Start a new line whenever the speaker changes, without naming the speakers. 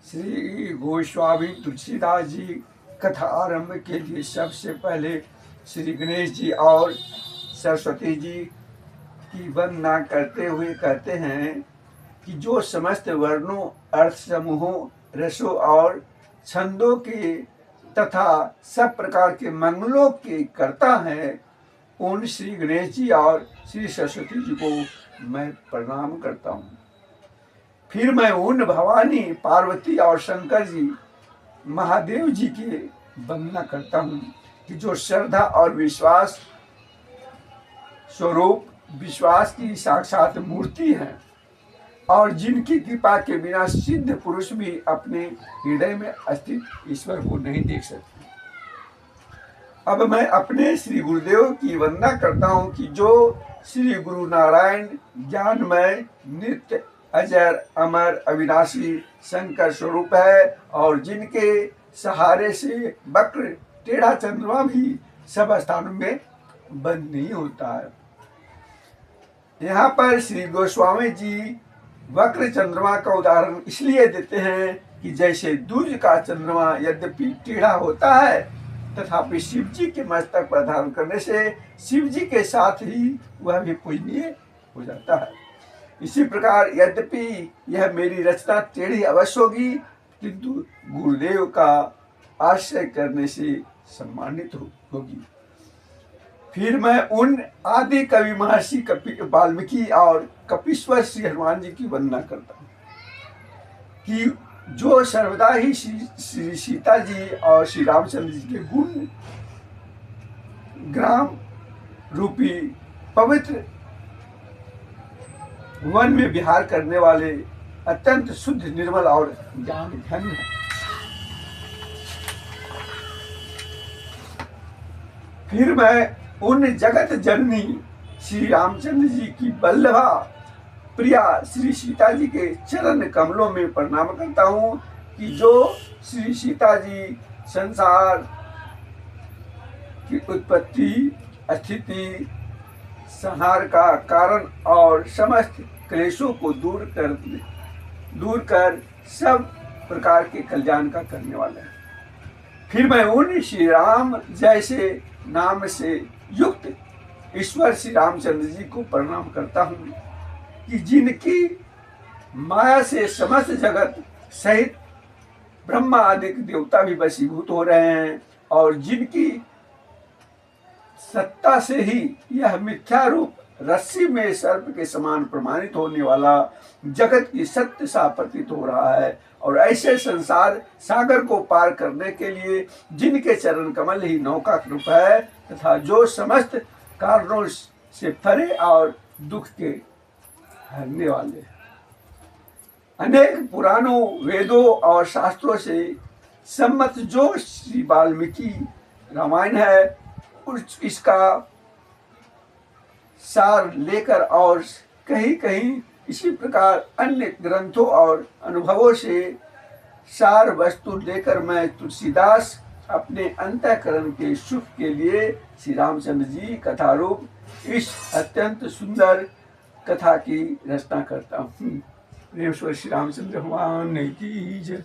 श्री गोस्वामी तुलसीदास जी कथा आरंभ के लिए सबसे पहले श्री गणेश जी और सरस्वती जी की वंदना करते हुए कहते हैं कि जो समस्त वर्णों, अर्थ समूहों, रसों और छंदों के तथा सब प्रकार के मंगलों के करता है, उन श्री गणेश जी और श्री सरस्वती जी को मैं प्रणाम करता हूँ। फिर मैं उन भवानी, पार्वती और शंकर जी, महादेव जी की वंदना करता हूँ कि जो श्रद्धा और विश्वास स्वरूप, विश्वास की साक्षात मूर्ति हैं और जिनकी कृपा के बिना सिद्ध पुरुष भी अपने हृदय में स्थित ईश्वर को नहीं देख सकते। अब मैं अपने श्री गुरुदेव की वंदना करता हूँ कि जो श्री गुरु नारायण ज्ञानमय, नित्य, अजर, अमर, अविनाशी शंकर स्वरूप है और जिनके सहारे से वक्र टेढ़ा चंद्रमा भी सब स्थानों में बंद नहीं होता है। यहाँ पर श्री गोस्वामी जी वक्र चंद्रमा का उदाहरण इसलिए देते हैं कि जैसे दूज का चंद्रमा यद्यपि टेढ़ा होता है, तथापि शिव जी के मस्तक पर धारण करने से शिव जी के साथ ही वह भी पूजनीय हो जाता है। इसी प्रकार यद्यपि यह मेरी रचना टेढ़ी अवश्य होगी, किंतु गुरुदेव का आश्रय करने से सम्मानित होगी। फिर मैं उन आदि कवि महर्षि वाल्मीकि और कपीश्वर श्री हनुमान जी की वंदना करता हूँ कि जो सर्वदा ही श्री सीता जी और श्री रामचंद्र जी के गुण ग्राम रूपी पवित्र वन में विहार करने वाले अत्यंत शुद्ध, निर्मल और ज्ञान घन है। फिर मैं उन जगत जननी श्री रामचंद्र जी की वल्लभा प्रिया श्री सीता जी के चरण कमलों में प्रणाम करता हूँ कि जो श्री सीता जी संसार की उत्पत्ति, स्थिति, संहार का कारण और समस्त क्लेशों को दूर कर सब प्रकार के कल्याण का करने वाला है। फिर मैं उन श्री राम जैसे नाम से युक्त ईश्वर श्री रामचंद्र जी को प्रणाम करता हूँ कि जिनकी माया से समस्त जगत सहित ब्रह्मा आदि देवता भी वशीभूत हो रहे हैं और जिनकी सत्ता से ही यह मिथ्या रूप रस्सी में सर्प के समान प्रमाणित होने वाला जगत की सत्य सा प्रतीत हो रहा है। और ऐसे संसार सागर को पार करने के लिए जिनके चरण कमल ही नौका रूप है तथा जो समस्त कारणों से परे और दुख के हरने वाले हैं। अनेक पुराणों, वेदों और शास्त्रों से सम्मत जो श्री वाल्मीकि रामायण है, इसका सार लेकर और कहीं कहीं इसी प्रकार अन्य ग्रंथों और अनुभवों से सार वस्तु लेकर मैं तुलसीदास अपने अंतःकरण के सुख के लिए श्री रामचंद्र जी कथा रूप इस अत्यंत सुंदर कथा की रचना करता हूँ। प्रेम श्री रामचंद्र भगवान की जय।